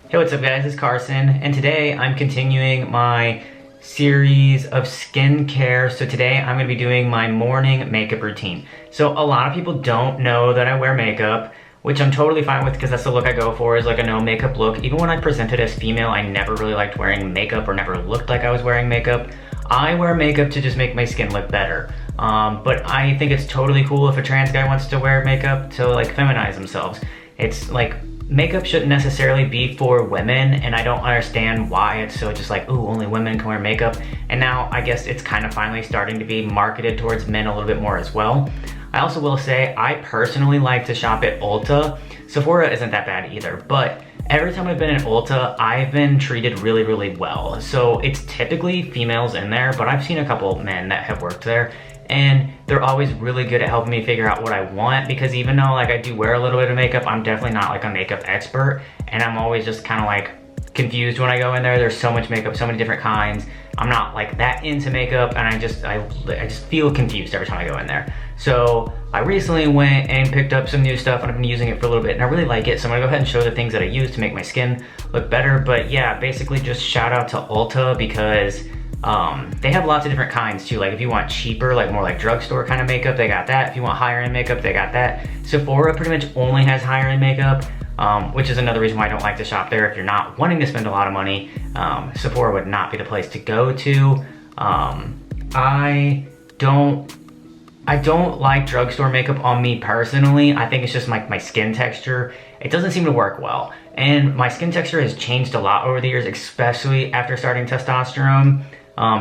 Hey, what's up guys, it's Carson, and today I'm continuing my series of skincare. So today I'm going to be doing my morning makeup routine. So a lot of people don't know that I wear makeup, which I'm totally fine with because that's the look I go for, is like a no makeup look. Even when I presented as female, I never really liked wearing makeup or never looked like I was wearing makeup. I wear makeup to just make my skin look better. But I think it's totally cool if a trans guy wants to wear makeup to like feminize themselves. It's like, makeup shouldn't necessarily be for women, and I don't understand why it's so just like, ooh, only women can wear makeup. And now I guess it's kind of finally starting to be marketed towards men a little bit more as well. I also will say I personally like to shop at Ulta. Sephora isn't that bad either, but every time I've been at Ulta, I've been treated really, really well. So it's typically females in there, but I've seen a couple men that have worked there, and they're always really good at helping me figure out what I want, because even though like I do wear a little bit of makeup, I'm definitely not like a makeup expert, and I'm always just kind of like confused when I go in there. There's so much makeup, so many different kinds. I'm not like that into makeup, and I just feel confused every time I go in there. So I recently went and picked up some new stuff, and I've been using it for a little bit, and I really like it. So I'm gonna go ahead and show the things that I use to make my skin look better. But yeah, basically just shout out to Ulta, because they have lots of different kinds too. Like if you want cheaper, like more like drugstore kind of makeup, they got that. If you want higher end makeup, they got that. Sephora pretty much only has higher end makeup, which is another reason why I don't like to shop there. If you're not wanting to spend a lot of money, Sephora would not be the place to go to. I don't like drugstore makeup on me personally. I think it's just like my skin texture. It doesn't seem to work well. And my skin texture has changed a lot over the years, especially after starting testosterone.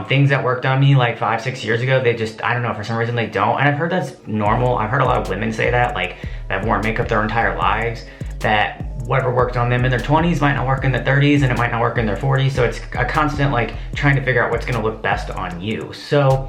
Things that worked on me like 5-6 years ago, they just, I don't know, for some reason they don't. And I've heard that's normal. I've heard a lot of women say that, like that have worn makeup their entire lives, that whatever worked on them in their 20s might not work in their 30s, and it might not work in their 40s. So it's a constant like trying to figure out what's gonna look best on you. So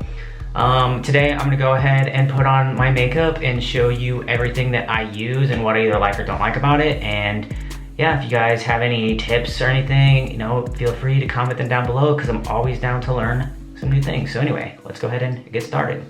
today I'm gonna go ahead and put on my makeup and show you everything that I use and what I either like or don't like about it. And yeah, if you guys have any tips or anything, you know, feel free to comment them down below, because I'm always down to learn some new things. So anyway, let's go ahead and get started.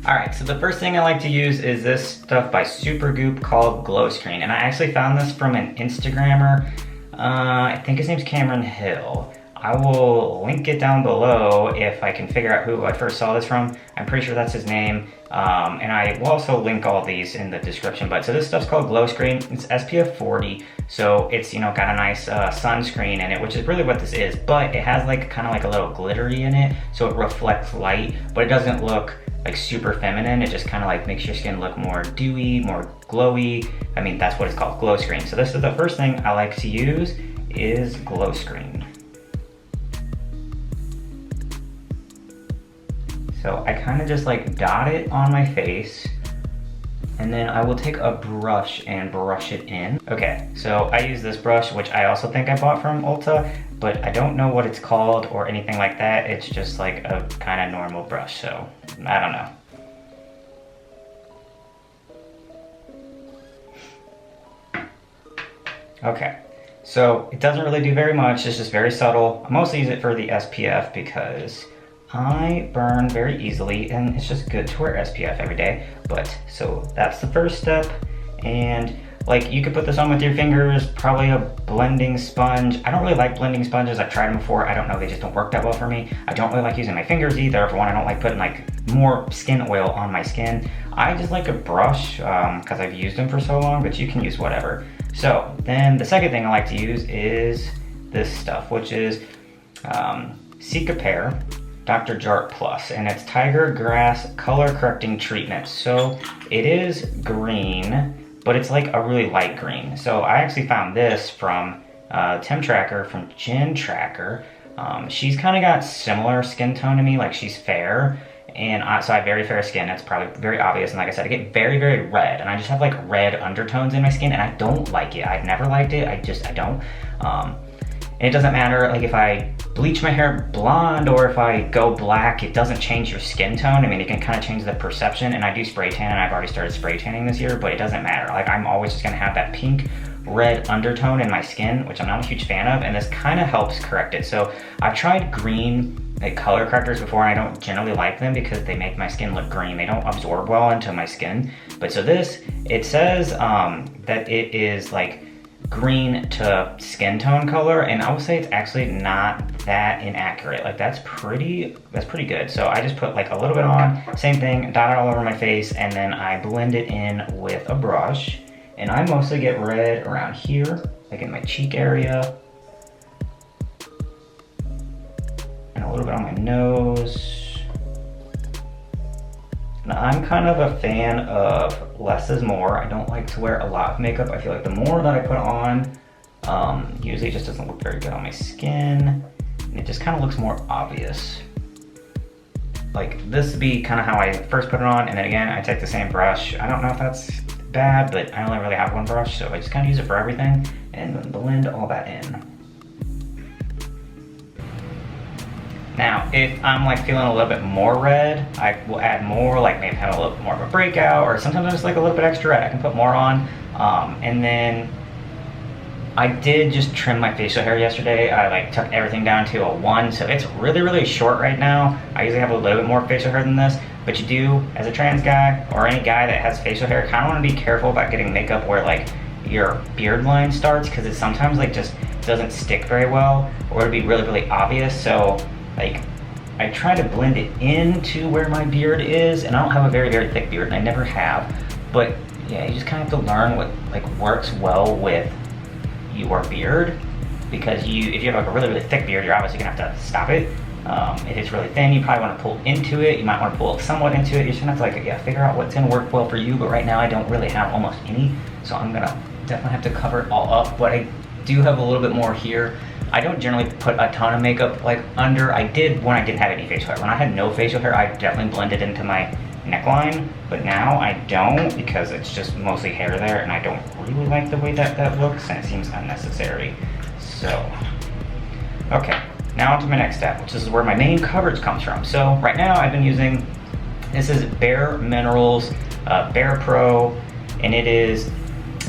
All right, so the first thing I like to use is this stuff by Supergoop called Glow Screen. And I actually found this from an Instagrammer. I think his name's Cameron Hill. I will link it down below if I can figure out who I first saw this from. I'm pretty sure that's his name. And I will also link all these in the description. But so this stuff's called Glow Screen. It's SPF 40. So it's, you know, got a nice sunscreen in it, which is really what this is. But it has like kind of like a little glittery in it. So it reflects light, but it doesn't look like super feminine. It just kind of like makes your skin look more dewy, more glowy. I mean, that's what it's called, Glow Screen. So this is the first thing I like to use is Glow Screen. So I kind of just like dot it on my face, and then I will take a brush and brush it in. Okay, so I use this brush, which I also think I bought from Ulta, but I don't know what it's called or anything like that. It's just like a kind of normal brush, so I don't know. Okay, so it doesn't really do very much. It's just very subtle. I mostly use it for the SPF because I burn very easily, and it's just good to wear SPF every day. But so that's the first step. And like, you could put this on with your fingers, probably a blending sponge. I don't really like blending sponges. I've tried them before. I don't know, they just don't work that well for me. I don't really like using my fingers either. For one, I don't like putting like more skin oil on my skin. I just like a brush because I've used them for so long, but you can use whatever. So then the second thing I like to use is this stuff, which is Cicapair Dr. Jart Plus, and it's Tiger Grass Color Correcting Treatment. So it is green, but it's like a really light green. So I actually found this from Tim Tracker, from Jen Tracker. She's kind of got similar skin tone to me, like she's fair, and so I have very fair skin. That's probably very obvious. And like I said, I get very, very red, and I just have like red undertones in my skin, and I don't like it. I've never liked it. I don't. And it doesn't matter, like if I bleach my hair blonde or if I go black, it doesn't change your skin tone. I mean, it can kind of change the perception, and I do spray tan, and I've already started spray tanning this year, but it doesn't matter. Like, I'm always just gonna have that pink red undertone in my skin, which I'm not a huge fan of, and this kind of helps correct it. So I've tried green like color correctors before, and I don't generally like them because they make my skin look green. They don't absorb well into my skin. But so this, it says that it is like green to skin tone color, and I will say it's actually not that inaccurate. Like that's pretty good. So I just put like a little bit on, same thing, dot it all over my face, and then I blend it in with a brush. And I mostly get red around here, like in my cheek area, and a little bit on my nose. Now, I'm kind of a fan of less is more. I don't like to wear a lot of makeup. I feel like the more that I put on, usually it just doesn't look very good on my skin, and it just kind of looks more obvious. Like this would be kind of how I first put it on, and then again, I take the same brush. I don't know if that's bad, but I only really have one brush, so I just kind of use it for everything, and then blend all that in. Now, if I'm like feeling a little bit more red, I will add more, like maybe have a little bit more of a breakout, or sometimes just like a little bit extra red, I can put more on. And then I did just trim my facial hair yesterday. I like took everything down to a 1, so it's really, really short right now. I usually have a little bit more facial hair than this, but you do, as a trans guy, or any guy that has facial hair, kind of want to be careful about getting makeup where like your beard line starts, because it sometimes like just doesn't stick very well, or it'll be really, really obvious. So like, I try to blend it into where my beard is, and I don't have a very, very thick beard, and I never have, but yeah, you just kind of have to learn what like works well with your beard, because if you have like a really, really thick beard, you're obviously gonna have to stop it. If it's really thin, you probably want to pull into it. You might want to pull somewhat into it. You're just gonna have to like, yeah, figure out what's gonna work well for you, but right now I don't really have almost any, so I'm gonna definitely have to cover it all up, but I do have a little bit more here. I don't generally put a ton of makeup like under. I did when I didn't have any facial hair. When I had no facial hair, I definitely blended into my neckline, but now I don't, because it's just mostly hair there, and I don't really like the way that looks, and it seems unnecessary. So, okay, now on to my next step, which is where my main coverage comes from. So right now I've been using, this is Bare Minerals Bare Pro, and it is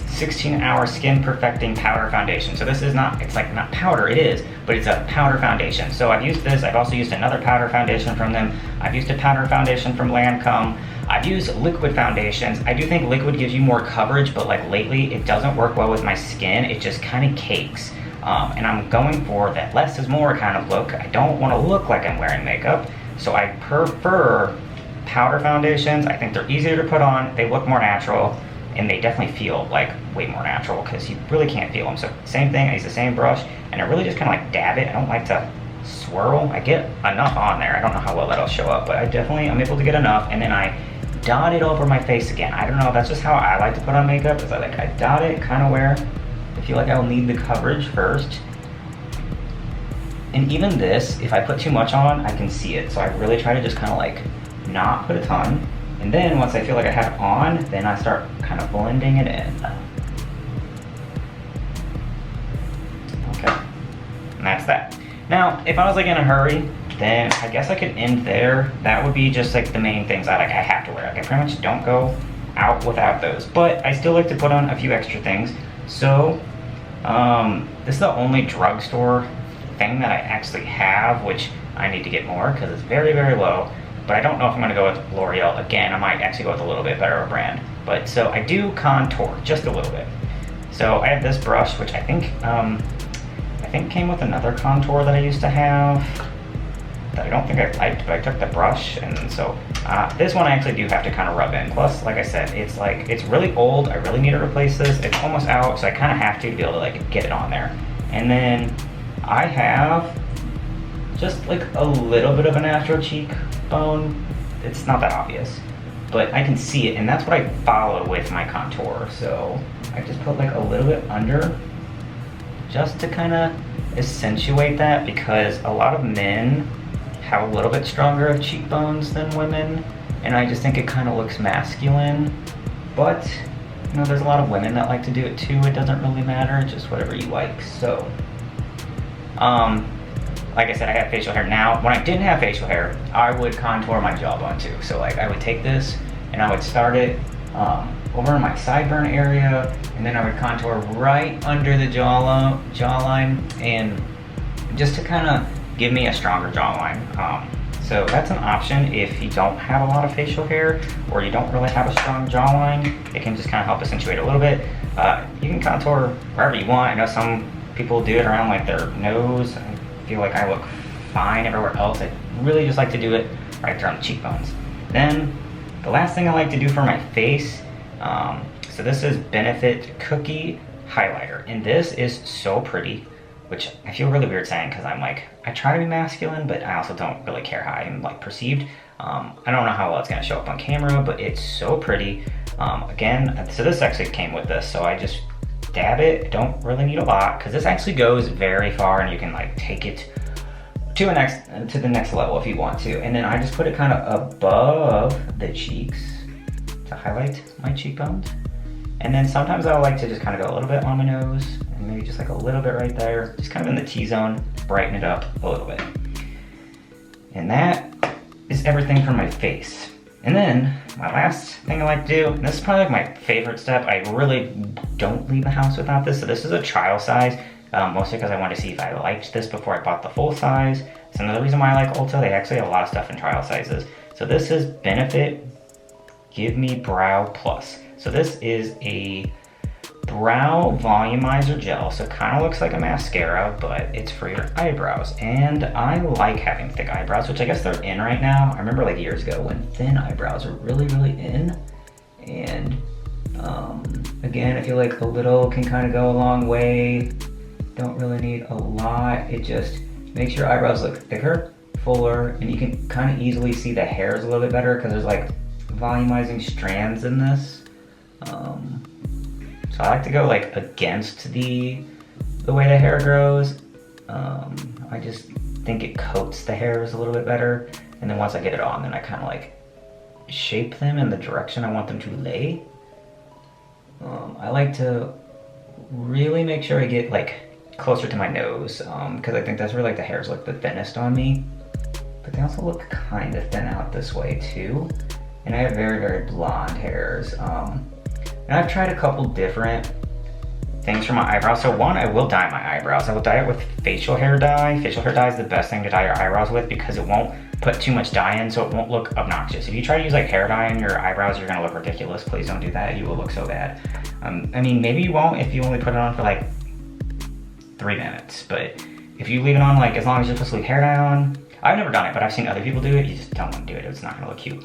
16-hour skin perfecting powder foundation. So this is not, it's like not powder, it is, but it's a powder foundation. So I've used this, I've also used another powder foundation from them. I've used a powder foundation from Lancome. I've used liquid foundations. I do think liquid gives you more coverage, but like lately it doesn't work well with my skin. It just kind of cakes. And I'm going for that less is more kind of look. I don't want to look like I'm wearing makeup, so I prefer powder foundations. I think they're easier to put on, they look more natural, and they definitely feel like way more natural, because you really can't feel them. So same thing, I use the same brush, and I really just kind of like dab it. I don't like to swirl. I get enough on there. I don't know how well that'll show up, but I definitely am able to get enough, and then I dot it over my face again. I don't know, that's just how I like to put on makeup, is I dot it kind of where I feel like I'll need the coverage first. And even this, if I put too much on, I can see it. So I really try to just kind of like not put a ton. And then once I feel like I have it on, then I start kind of blending it in. Okay, and that's that. Now, if I was like in a hurry, then I guess I could end there. That would be just like the main things I have to wear. Like I pretty much don't go out without those, but I still like to put on a few extra things. So, this is the only drugstore thing that I actually have, which I need to get more because it's very, very low. But I don't know if I'm going to go with L'Oreal again. I might actually go with a little bit better of a brand. But so I do contour just a little bit. So I have this brush, which I think came with another contour that I used to have that I don't think I liked, but I took the brush, and so this one I actually do have to kind of rub in. Plus, like I said, it's really old. I really need to replace this. It's almost out, so I kind of have to be able to like get it on there. And then I have just like a little bit of a natural cheekbone. It's not that obvious, but I can see it, and that's what I follow with my contour. So I just put like a little bit under, just to kind of accentuate that, because a lot of men have a little bit stronger of cheekbones than women, and I just think it kind of looks masculine. But you know, there's a lot of women that like to do it too. It doesn't really matter, just whatever you like. So like I said, I have facial hair now. When I didn't have facial hair, I would contour my jawbone too. So like I would take this and I would start it over in my sideburn area, and then I would contour right under the jawline, and just to kind of give me a stronger jawline. So that's an option if you don't have a lot of facial hair, or you don't really have a strong jawline. It can just kind of help accentuate a little bit. You can contour wherever you want. I know some people do it around like their nose. I feel like I look fine everywhere else. I really just like to do it right there on the cheekbones. Then the last thing I like to do for my face, so this is Benefit Cookie Highlighter, and this is so pretty, which I feel really weird saying because I'm like, I try to be masculine, but I also don't really care how I'm like perceived. I don't know how well it's gonna show up on camera, but it's so pretty. Again, so this actually came with this, so I just dab it. Don't really need a lot because this actually goes very far, and you can like take it to the next level if you want to. And then I just put it kind of above the cheeks to highlight my cheekbones. And then sometimes I like to just kind of go a little bit on my nose and maybe just like a little bit right there, just kind of in the T-zone, brighten it up a little bit. And that is everything for my face. And then my last thing I like to do, and this is probably like my favorite step, I really don't leave the house without this. So this is a trial size, mostly because I wanted to see if I liked this before I bought the full size. It's another reason why I like Ulta. They actually have a lot of stuff in trial sizes. So this is Benefit Give Me Brow Plus. So this is a brow volumizer gel, so it kind of looks like a mascara, but it's for your eyebrows. And I like having thick eyebrows, which I guess they're in right now. I remember like years ago when thin eyebrows were really, really in. And again, I feel like a little can kind of go a long way. Don't really need a lot. It just makes your eyebrows look thicker, fuller, and you can kind of easily see the hairs a little bit better because there's like volumizing strands in this. So I like to go like against the way the hair grows. I just think it coats the hairs a little bit better. And then once I get it on, then I kind of like shape them in the direction I want them to lay. I like to really make sure I get like closer to my nose, because I think that's where like the hairs look the thinnest on me. But they also look kind of thin out this way too. And I have very, very blonde hairs. And I've tried a couple different things for my eyebrows. So one, I will dye my eyebrows. I will dye it with facial hair dye. Facial hair dye is the best thing to dye your eyebrows with because it won't put too much dye in, so it won't look obnoxious. If you try to use like hair dye in your eyebrows, you're gonna look ridiculous. Please don't do that, you will look so bad. I mean, maybe you won't if you only put it on for like 3 minutes, but if you leave it on like as long as you're supposed to leave hair dye on, I've never done it, but I've seen other people do it. You just don't want to do it, it's not gonna look cute.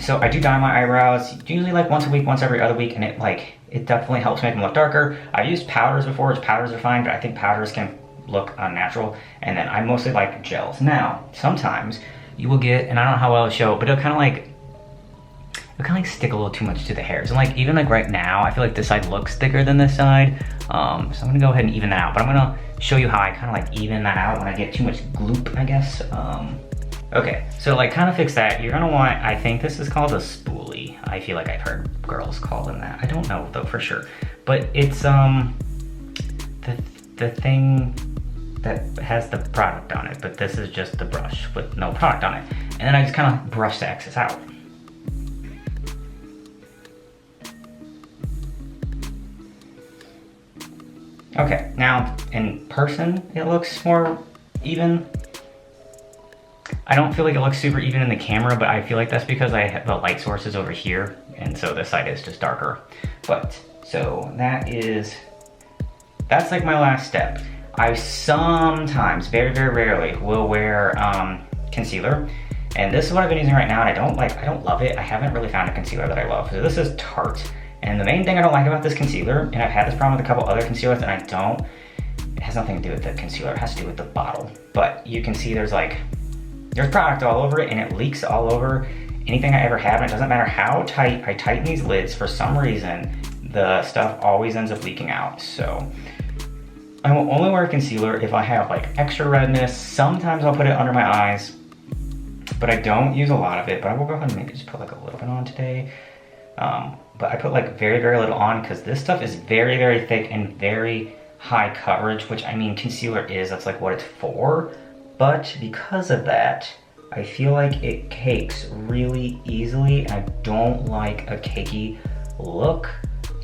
So I do dye my eyebrows usually like once a week, once every other week, and it definitely helps make them look darker. I've used powders before, which powders are fine, but I think powders can look unnatural. And then I mostly like gels. Now, sometimes you will get, and I don't know how well it'll show, but it'll kind of like stick a little too much to the hairs. And like even like right now, I feel like this side looks thicker than this side. So I'm gonna go ahead and even that out, but I'm gonna show you how I kind of like even that out when I get too much gloop, I guess. Okay, so like kind of fix that. You're gonna want, I think this is called a spoolie. I feel like I've heard girls call them that. I don't know though for sure. But it's the thing that has the product on it, but this is just the brush with no product on it. And then I just kind of brush the excess out. Okay, now in person it looks more even. I don't feel like it looks super even in the camera, but I feel like that's because I have the light source is over here, and so this side is just darker. But, so that's like my last step. I sometimes, very, very rarely, will wear concealer. And this is what I've been using right now, and I don't love it. I haven't really found a concealer that I love. So this is Tarte. And the main thing I don't like about this concealer, and I've had this problem with a couple other concealers, and it has nothing to do with the concealer, it has to do with the bottle. But you can see there's product all over it, and it leaks all over anything I ever have, and it doesn't matter how tight I tighten these lids, for some reason, the stuff always ends up leaking out. So I will only wear concealer if I have like extra redness. Sometimes I'll put it under my eyes, but I don't use a lot of it. But I will go ahead and maybe just put like a little bit on today. But I put like very, very little on because this stuff is very, very thick and very high coverage, which I mean concealer is, that's like what it's for. But because of that, I feel like it cakes really easily, and I don't like a cakey look.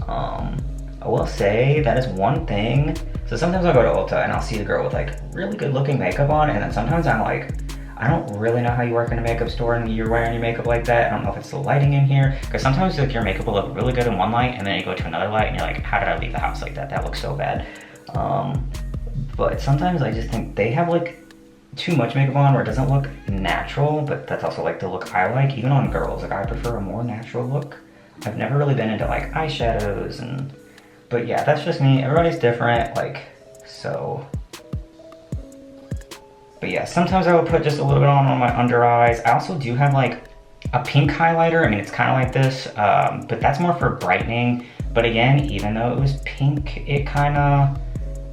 I will say that is one thing. So sometimes I'll go to Ulta and I'll see the girl with like really good looking makeup on, and then sometimes I'm like, I don't really know how you work in a makeup store and you're wearing your makeup like that. I don't know if it's the lighting in here, because sometimes like your makeup will look really good in one light and then you go to another light and you're like, how did I leave the house like that? That looks so bad. But sometimes I just think they have like too much makeup on where it doesn't look natural, but that's also like the look I like, even on girls. Like I prefer a more natural look. I've never really been into like eyeshadows but yeah, that's just me. Everybody's different, like, so. But yeah, sometimes I will put just a little bit on my under eyes. I also do have like a pink highlighter. I mean, it's kind of like this, but that's more for brightening. But again, even though it was pink, it kind of,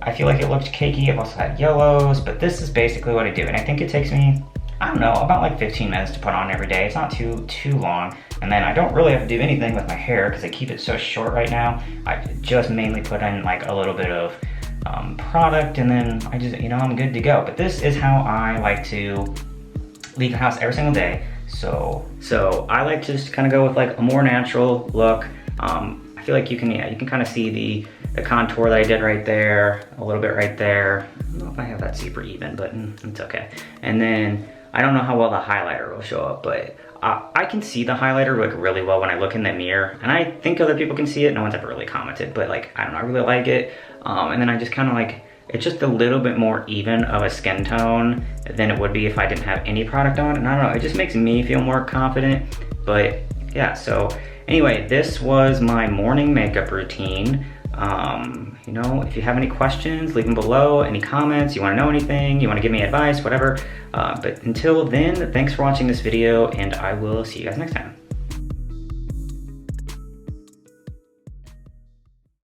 I feel like it looked cakey. I've also had yellows, but this is basically what I do. And I think it takes me, I don't know, about like 15 minutes to put on every day. It's not too long. And then I don't really have to do anything with my hair because I keep it so short right now. I just mainly put in like a little bit of product, and then I just, you know, I'm good to go. But this is how I like to leave the house every single day. So I like to just kind of go with like a more natural look. I feel like you can kind of see the contour that I did right there, a little bit right there. I don't know if I have that super even, but it's okay. And then I don't know how well the highlighter will show up, but I can see the highlighter like really well when I look in the mirror, and I think other people can see it. No one's ever really commented, but like, I don't know, I really like it. And then I just kind of like, it's just a little bit more even of a skin tone than it would be if I didn't have any product on. And I don't know, it just makes me feel more confident. But yeah, so anyway, this was my morning makeup routine. You know, if you have any questions, leave them below, any comments, you wanna know anything, you wanna give me advice, whatever. But until then, thanks for watching this video, and I will see you guys next time.